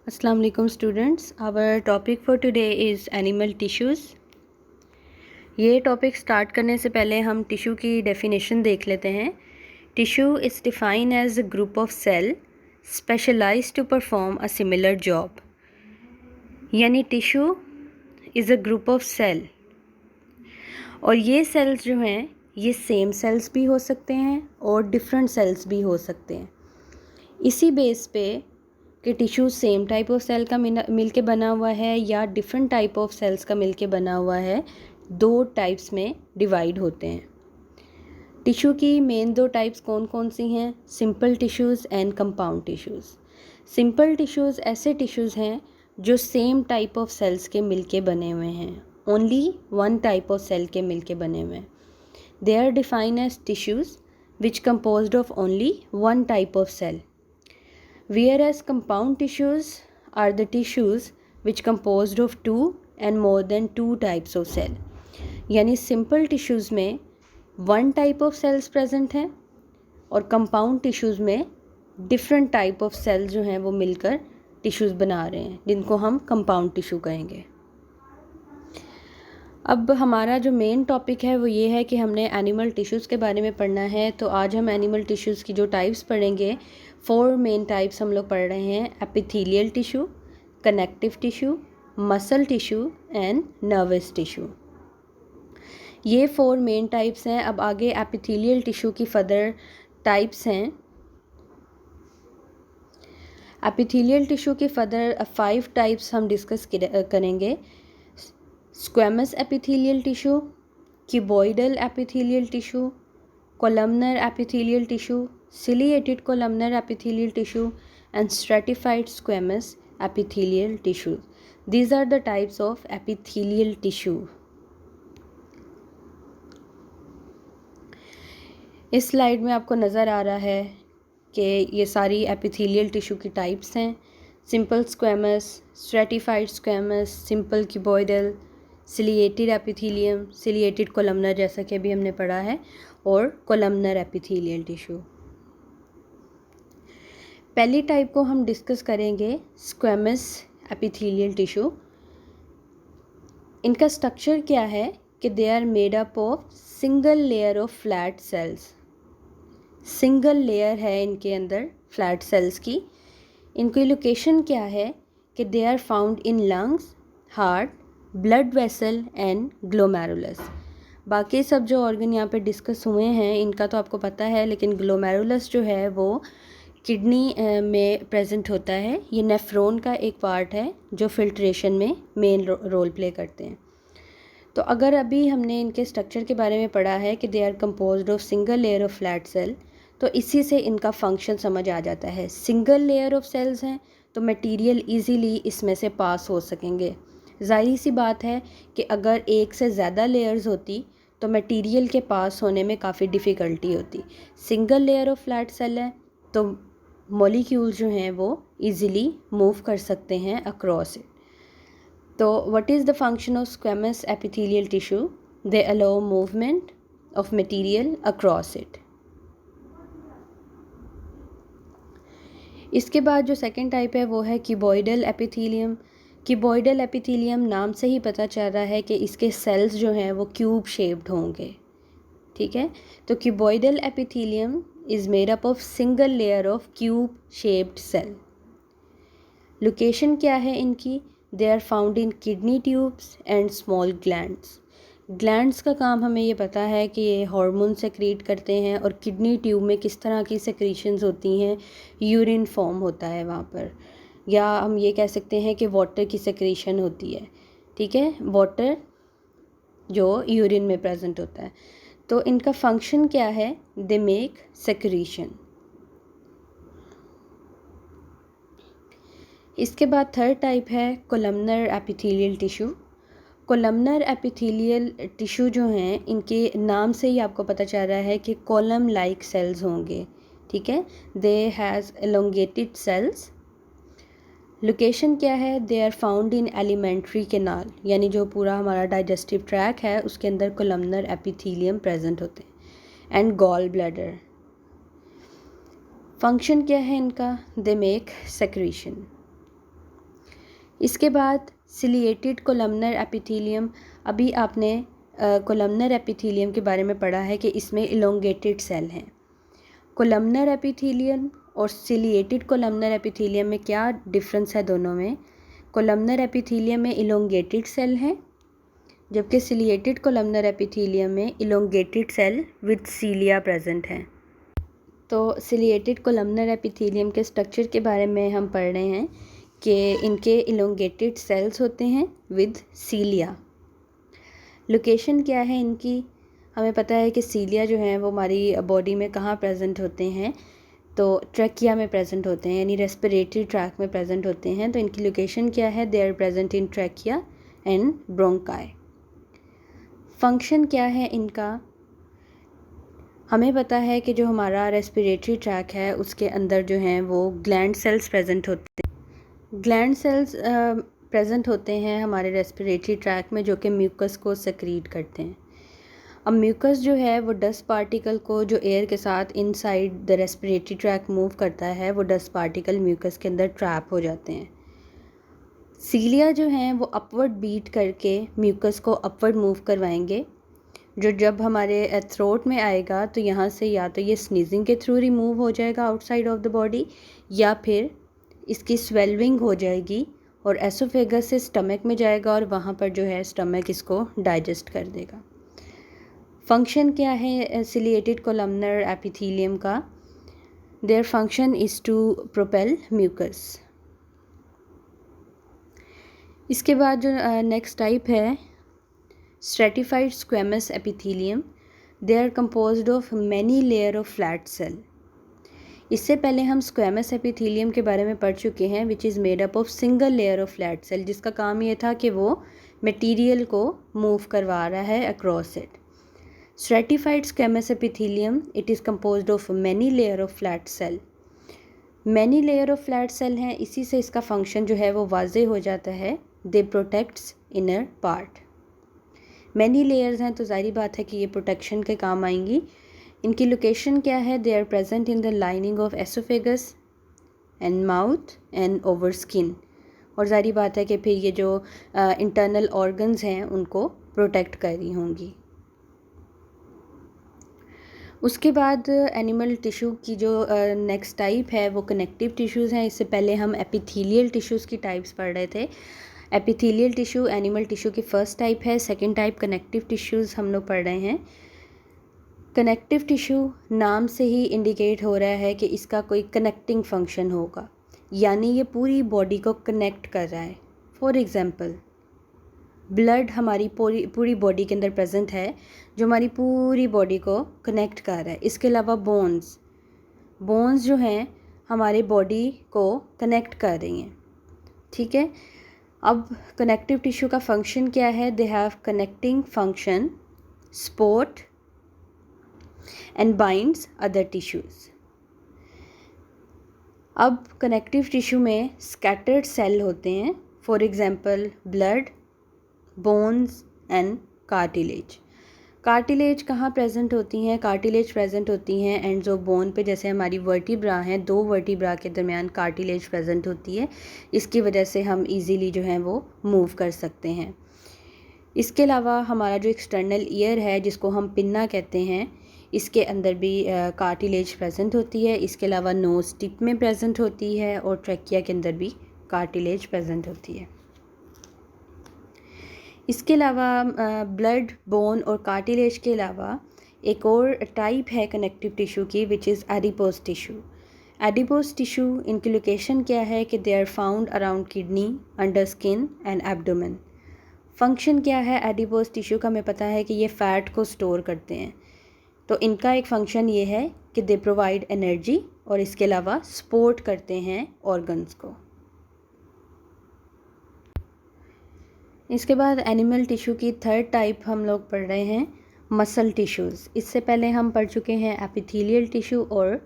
Assalamu alaikum students. Our topic for today is animal tissues. ये topic start करने से पहले हम टिश्यू की डेफिनेशन देख लेते हैं. Tissue is define as a group of cell specialised to perform a similar job. यानी tissue is a group of cell, और ये सेल्स जो हैं ये सेम सेल्स भी हो सकते हैं और डिफरेंट सेल्स भी हो सकते हैं. इसी बेस पे कि tissue same type of cell का मिल के बना हुआ है या डिफरेंट टाइप ऑफ सेल्स का मिल के बना हुआ है, दो टाइप्स में डिवाइड होते हैं. टिश्यू की मेन दो टाइप्स कौन कौन सी हैं? Simple tissues and compound tissues. Simple tissues ऐसे टिश्यूज़ हैं जो सेम टाइप ऑफ सेल्स के मिल के बने हुए हैं, only one type of cell के मिल के बने हुए हैं. They are defined as tissues which composed of only one type of cell. Whereas compound tissues are the tissues which composed of two and more than two types of cell. यानी simple tissues में one type of cells present हैं और compound tissues में different type of cells जो हैं वो मिलकर tissues बना रहे हैं, जिनको हम compound tissue कहेंगे. अब हमारा जो मेन टॉपिक है वो ये है कि हमने एनिमल टिश्यूज़ के बारे में पढ़ना है. तो आज हम एनिमल टिश्यूज़ की जो टाइप्स पढ़ेंगे, 4 मेन टाइप्स हम लोग पढ़ रहे हैं. Epithelial tissue, connective tissue, muscle tissue and nervous tissue. ये 4 मेन टाइप्स हैं. अब आगे एपिथेलियल टिश्यू की फर्दर टाइप्स हैं. एपिथेलियल टिश्यू की फर्दर 5 टाइप्स हम डिस्कस करेंगे. Squamous epithelial tissue, cuboidal epithelial tissue, columnar epithelial tissue, ciliated columnar epithelial tissue and stratified squamous epithelial tissue. These are the types of epithelial tissue. इस slide में आपको नज़र आ रहा है कि ये सारी एपिथेलियल टिश्यू की टाइप्स हैं. Simple squamous, stratified squamous, simple cuboidal, ciliated epithelium, ciliated columnar जैसा कि अभी हमने पढ़ा है, और कोलमनर एपिथेलियल टिश्यू. पहली टाइप को हम डिस्कस करेंगे स्क्वेमस एपिथेलियल टिश्यू. इनका स्ट्रक्चर क्या है कि they are made up of single layer of flat cells. Single layer है इनके अंदर फ्लैट सेल्स की. इनकी लोकेशन क्या है कि they are found in lungs, heart, blood vessel and glomerulus. बाकी सब जो ऑर्गन यहाँ पे डिस्कस हुए हैं इनका तो आपको पता है, लेकिन ग्लोमेरुलस जो है वो किडनी में प्रेजेंट होता है. ये नेफ्रॉन का एक पार्ट है जो फिल्ट्रेशन में मेन रोल प्ले करते हैं. तो अगर अभी हमने इनके स्ट्रक्चर के बारे में पढ़ा है कि they are composed of single layer of flat cell, तो इसी से इनका फंक्शन समझ आ जाता है. सिंगल लेयर ऑफ सेल्स हैं तो मटेरियल इजीली इसमें से पास हो सकेंगे. ज़ाहिर सी बात है कि अगर एक से ज़्यादा लेयर्स होती तो मटेरियल के पास होने में काफ़ी डिफ़िकल्टी होती. Single layer of flat cell है तो मॉलिक्यूल जो हैं वो इजीली मूव कर सकते हैं अक्रॉस इट. तो what is the function of squamous epithelial tissue? They allow movement of material across it. इसके बाद जो सेकंड टाइप है वो है क्यूबॉइडल एपिथेलियम. क्यूबॉइडल एपिथेलियम नाम से ही पता चल रहा है कि इसके सेल्स जो हैं वो क्यूब शेप्ड होंगे. ठीक है, तो cuboidal epithelium is made up of single layer of cube shaped cell. Location क्या है इनकी? They are found in kidney tubes and small glands. Glands का काम हमें ये पता है कि ये हार्मोन सेक्रीट करते हैं, और किडनी ट्यूब में किस तरह की सेक्रीशंस होती हैं, यूरिन फॉर्म होता है वहाँ पर, या हम ये कह सकते हैं कि वाटर की सेक्रीशन होती है. ठीक है, वाटर जो यूरिन में प्रेजेंट होता है. तो इनका फंक्शन क्या है? They make secretion. इसके बाद थर्ड टाइप है columnar epithelial tissue. Columnar epithelial tissue जो हैं इनके नाम से ही आपको पता चल रहा है कि कॉलम लाइक सेल्स होंगे. ठीक है, they has elongated cells. Location क्या है? They are found in alimentary canal, यानी जो पूरा हमारा डाइजेस्टिव ट्रैक है उसके अंदर कोलमनर एपिथेलियम प्रेजेंट होते हैं, एंड गॉल ब्लैडर. फंक्शन क्या है इनका? They make secretion. इसके बाद सिलिएटेड कोलमनर एपिथेलियम। अभी आपने कोलमनर एपिथेलियम के बारे में पढ़ा है कि इसमें इलोंगेटेड सेल हैं। कोलमनर एपिथेलियम और सिलिएटेड कोलमनर एपिथेलियम में क्या डिफरेंस है दोनों में? कोलमनर एपिथेलियम में इलोंगेटेड सेल हैं, जबकि सिलिएटेड कोलमनर एपिथेलियम में इलोंगेटेड सेल विद सीलिया प्रेजेंट हैं। तो सिलिएटेड कोलमनर एपिथेलियम के स्ट्रक्चर के बारे में हम पढ़ रहे हैं कि इनके इलोंगेटेड सेल्स होते हैं विद सीलिया। लोकेशन क्या है इनकी? हमें पता है कि सीलिया जो हैं वो हमारी बॉडी में कहाँ प्रेजेंट होते हैं, तो ट्रैकिया में प्रेजेंट होते हैं, यानी रेस्पिरेटरी ट्रैक में प्रेजेंट होते हैं। तो इनकी लोकेशन क्या है? They are present in trachea and bronchi. Function क्या है इनका? हमें पता है कि जो हमारा रेस्पिरेटरी ट्रैक है उसके अंदर जो हैं वो ग्लैंड सेल्स प्रेजेंट होते हैं। ग्लैंड सेल्स प्रेजेंट होते हैं हमारे रेस्पिरेटरी ट्रैक में, जो कि म्यूकस को सेक्रीट करते हैं। अब म्यूकस जो है वो डस्ट पार्टिकल को जो एयर के साथ inside the respiratory tract move करता है, वो डस्ट पार्टिकल म्यूकस के अंदर ट्रैप हो जाते हैं। सीलिया जो हैं वो अपवर्ड बीट करके म्यूकस को अपवर्ड मूव करवाएंगे, जो जब हमारे थ्रोट में आएगा तो यहाँ से या तो ये स्नीजिंग के थ्रू रिमूव हो जाएगा आउटसाइड ऑफ द बॉडी, या फिर इसकी स्वेलविंग हो जाएगी और एसोफेगस से स्टमक में जाएगा और वहाँ पर जो है स्टमक इसको डाइजेस्ट कर देगा। फंक्शन क्या है सिलिएटेड कोलमनर एपिथेलियम का? Their function is to propel mucus. इसके बाद जो नेक्स्ट टाइप है stratified squamous epithelium. They are composed of many layer of flat cell. इससे पहले हम स्क्वेमस एपिथेलियम के बारे में पढ़ चुके हैं, which is made up of single layer of flat cell, जिसका काम ये था कि वो मटेरियल को मूव करवा रहा है across it. Stratified squamous epithelium, it is composed of many layer of flat cell. Many layer of flat cell हैं, इसी से इसका फंक्शन जो है वो वाज़े हो जाता है। They protects inner part. Many layers हैं तो जाहिर बात है कि ये प्रोटेक्शन के काम आएंगी। इनकी लोकेशन क्या है? They are present in the lining of oesophagus and mouth and over skin. और जाहिर बात है कि फिर ये जो इंटरनल ऑर्गन्स हैं उनको प्रोटेक्ट कर रही होंगी। उसके बाद एनिमल टिश्यू की जो नेक्स्ट टाइप है वो कनेक्टिव टिश्यूज़ हैं। इससे पहले हम एपिथेलियल टिश्यूज़ की टाइप्स पढ़ रहे थे। एपिथेलियल टिश्यू एनिमल टिश्यू की फर्स्ट टाइप है। सेकंड टाइप कनेक्टिव टिश्यूज़ हम लोग पढ़ रहे हैं। कनेक्टिव टिश्यू नाम से ही इंडिकेट हो रहा है कि इसका कोई कनेक्टिंग फंक्शन होगा, यानी ये पूरी बॉडी को कनेक्ट कर रहा है। फॉर एग्ज़ाम्पल ब्लड हमारी पूरी बॉडी के अंदर प्रेजेंट है, जो हमारी पूरी बॉडी को कनेक्ट कर रहा है। इसके अलावा बोन्स जो हैं हमारे बॉडी को कनेक्ट कर रही हैं। ठीक है, अब कनेक्टिव टिश्यू का फंक्शन क्या है? They have connecting function, support and binds other tissues. अब कनेक्टिव टिश्यू में स्कैटर्ड सेल होते हैं, for example blood, bones and cartilage. Cartilage कहाँ प्रेजेंट होती हैं? कार्टिलेज प्रेजेंट होती हैं एंड्स ऑफ बोन पे, जैसे हमारी वर्टिब्रा हैं, दो वर्टिब्रा के दरमियान कार्टिलेज प्रेजेंट होती है। इसकी वजह से हम इजीली जो हैं वो मूव कर सकते हैं। इसके अलावा हमारा जो एक्सटर्नल ईयर है, जिसको हम पिन्ना कहते हैं, इसके अंदर भी कार्टिलेज प्रेजेंट होती है। इसके अलावा नोज टिप में प्रेजेंट होती है और ट्रैकिया के अंदर भी कार्टिलेज प्रेजेंट होती है। इसके अलावा ब्लड, बोन और कार्टिलेज के अलावा एक और टाइप है कनेक्टिव टिश्यू की, which is adipose tissue. Adipose tissue इनकी लोकेशन क्या है कि they are found around kidney, under skin and abdomen. Function क्या है एडिपोज टिश्यू का? हमें पता है कि ये फ़ैट को स्टोर करते हैं, तो इनका एक फ़ंक्शन ये है कि दे प्रोवाइड एनर्जी और इसके अलावा सपोर्ट करते हैं ऑर्गन्स को। इसके बाद एनिमल टिश्यू की थर्ड टाइप हम लोग पढ़ रहे हैं, मसल टिश्यूज़। इससे पहले हम पढ़ चुके हैं एपिथेलियल टिश्यू और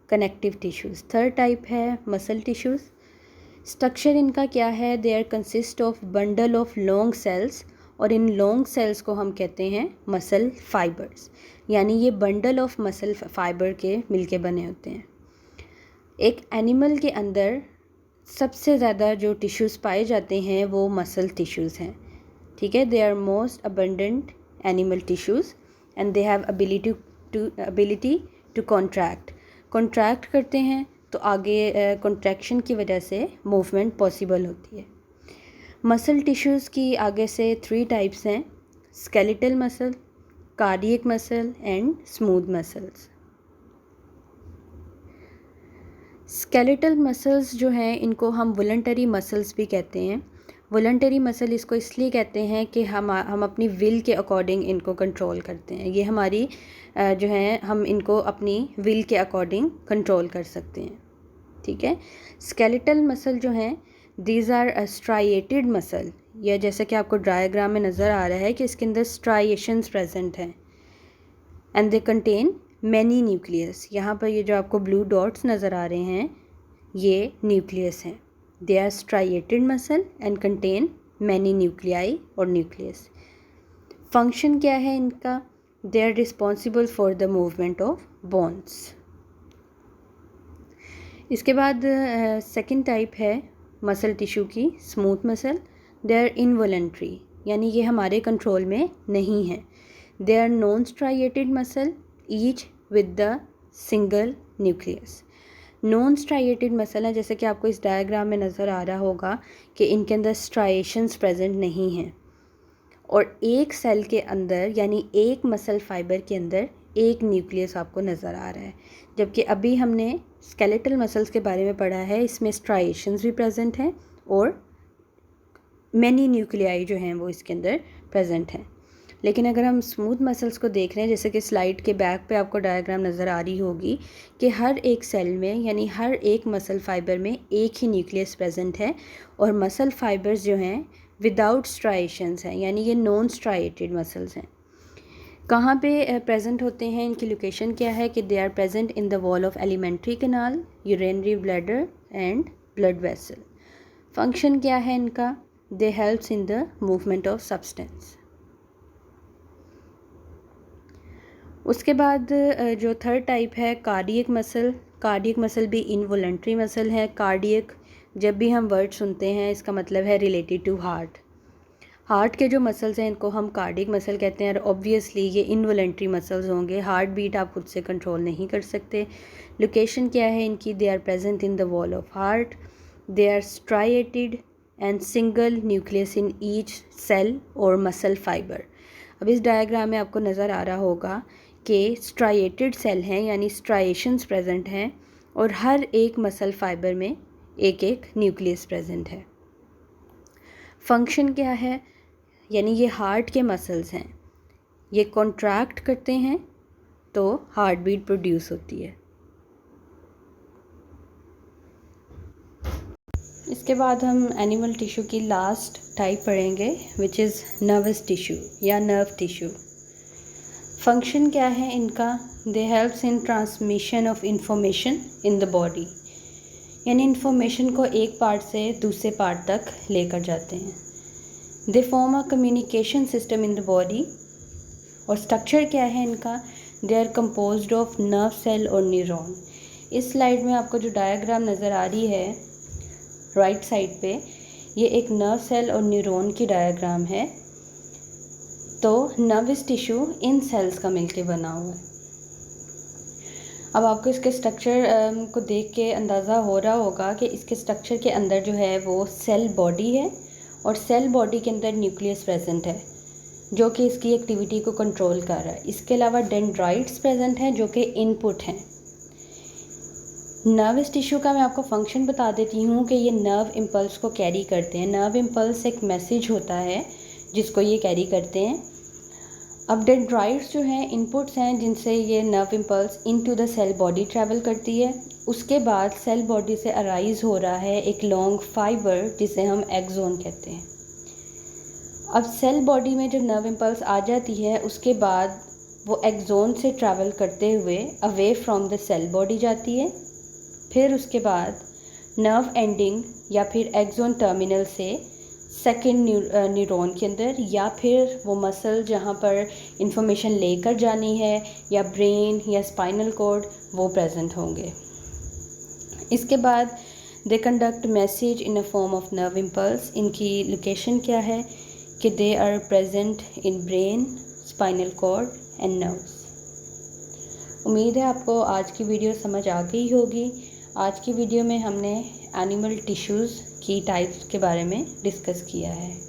कनेक्टिव टिश्यूज़। थर्ड टाइप है मसल टिश्यूज़। स्ट्रक्चर इनका क्या है? They are consist of bundle of long cells, और इन लॉन्ग सेल्स को हम कहते हैं मसल फाइबर्स, यानी ये बंडल ऑफ मसल फाइबर के मिलके बने होते हैं। एक एनिमल के अंदर सबसे ज़्यादा जो टिश्यूज़ पाए जाते हैं वो मसल टिश्यूज़ हैं, ठीक है। They are most abundant animal tissues and they have ability to contract करते हैं, तो आगे कॉन्ट्रैक्शन की वजह से मूवमेंट पॉसिबल होती है। मसल टिश्यूज़ की आगे से 3 टाइप्स हैं, skeletal muscle, cardiac muscle and smooth muscles. Skeletal muscles जो हैं इनको हम वॉलंटरी मसल्स भी कहते हैं। वॉलंटरी मसल इसको इसलिए कहते हैं कि हम अपनी विल के अकॉर्डिंग इनको कंट्रोल करते हैं। ये हमारी जो है हम इनको अपनी विल के अकॉर्डिंग कंट्रोल कर सकते हैं, ठीक है। स्केलेटल मसल जो हैं दीज आर स्ट्राइएटेड मसल, या जैसा कि आपको डायग्राम में नज़र आ रहा है कि इसके अंदर स्ट्राइएशंस प्रेजेंट हैं and they contain many nucleus. यहाँ पर ये जो आपको ब्लू डॉट्स नज़र आ रहे हैं ये न्यूक्लियस हैं। They are striated muscle and contain many nuclei और न्यूक्लियस। फंक्शन क्या है इनका? They are responsible for the movement of bones. इसके बाद सेकंड टाइप है मसल टिश्यू की smooth muscle. They are involuntary, यानी ये हमारे कंट्रोल में नहीं है। They are non striated muscle each with the single nucleus. Non striated muscle है, जैसे कि आपको इस डायग्राम में नज़र आ रहा होगा कि इनके अंदर स्ट्राइएशंस प्रेजेंट नहीं हैं और एक सेल के अंदर यानी एक मसल फाइबर के अंदर एक न्यूक्लियस आपको नज़र आ रहा है। जबकि अभी हमने स्केलेटल मसल्स के बारे में पढ़ा है, इसमें स्ट्राइएशंस भी प्रेजेंट हैं और मैनी न्यूक्लियाई जो हैं वो इसके अंदर प्रेजेंट हैं। लेकिन अगर हम स्मूथ मसल्स को देख रहे हैं, जैसे कि स्लाइड के बैक पे आपको डायग्राम नज़र आ रही होगी कि हर एक सेल में यानी हर एक मसल फाइबर में एक ही न्यूक्लियस प्रेजेंट है और मसल फाइबर्स जो हैं विदाउट स्ट्राइएशंस हैं, यानी ये नॉन स्ट्राइएटेड मसल्स हैं। कहाँ पे प्रेजेंट होते हैं, इनकी लोकेशन क्या है कि they are present in the wall of alimentary canal, urinary bladder and blood vessel. Function क्या है इनका? They helps in the movement of substance. उसके बाद जो थर्ड टाइप है कार्डियक मसल। कार्डियक मसल भी इनवॉलंटरी मसल है। कार्डियक जब भी हम वर्ड सुनते हैं इसका मतलब है रिलेटेड टू हार्ट। हार्ट के जो मसल्स हैं इनको हम कार्डियक मसल कहते हैं और ऑब्वियसली ये इनवॉलंटरी मसल्स होंगे, हार्ट बीट आप खुद से कंट्रोल नहीं कर सकते। लोकेशन क्या है इनकी? They are present in the wall of heart. They are striated and single nucleus in each cell और मसल फाइबर। अब इस डायग्राम में आपको नज़र आ रहा होगा कि स्ट्राइएटेड सेल हैं यानी स्ट्राइएशंस प्रेजेंट हैं और हर एक मसल फाइबर में एक एक न्यूक्लियस प्रेजेंट है। फंक्शन क्या है? यानी ये हार्ट के मसल्स हैं, ये कॉन्ट्रैक्ट करते हैं तो हार्ट बीट प्रोड्यूस होती है। इसके बाद हम एनिमल टिश्यू की लास्ट टाइप पढ़ेंगे विच इज़ नर्वस टिश्यू या नर्व टिश्यू। फंक्शन क्या है इनका? They helps in transmission of information in the body, यानी इन्फॉर्मेशन को एक पार्ट से दूसरे पार्ट तक लेकर जाते हैं। They form a communication system in the body. और स्ट्रक्चर क्या है इनका? They are composed of nerve cell और न्यूरॉन। इस स्लाइड में आपको जो डायग्राम नज़र आ रही है राइट साइड पे, ये एक नर्व सेल और न्यूरॉन की डायग्राम है। तो नर्वस टिश्यू इन सेल्स का मिलके बना हुआ है। अब आपको इसके स्ट्रक्चर को देख के अंदाज़ा हो रहा होगा कि इसके स्ट्रक्चर के अंदर जो है वो सेल बॉडी है और सेल बॉडी के अंदर न्यूक्लियस प्रेजेंट है जो कि इसकी एक्टिविटी को कंट्रोल कर रहा है। इसके अलावा डेंड्राइट्स प्रेजेंट हैं जो कि इनपुट हैं। नर्वस टिश्यू का मैं आपको फंक्शन बता देती हूँ कि ये नर्व इम्पल्स को कैरी करते हैं। नर्व इम्पल्स एक मैसेज होता है जिसको ये कैरी करते हैं। अब डेंड्राइट्स जो हैं इनपुट्स हैं जिनसे ये nerve impulse into the cell body travel करती है। उसके बाद सेल बॉडी से अराइज हो रहा है एक लॉन्ग फाइबर जिसे हम एक्सोन कहते हैं। अब सेल बॉडी में जब नर्व इम्पल्स आ जाती है उसके बाद वो एक्सोन से ट्रैवल करते हुए away from the cell body जाती है। फिर उसके बाद नर्व एंडिंग या फिर एक्सोन टर्मिनल से सेकेंड न्यूरॉन के अंदर या फिर वो मसल जहाँ पर इंफॉर्मेशन लेकर जानी है या ब्रेन या स्पाइनल कॉर्ड वो प्रेजेंट होंगे। इसके बाद they conduct message in a form of nerve impulse. इनकी लोकेशन क्या है कि they are present in brain, spinal cord and nerves. उम्मीद है आपको आज की वीडियो समझ आ गई होगी। आज की वीडियो में हमने एनिमल टिश्यूज़ की टाइप्स के बारे में डिस्कस किया है।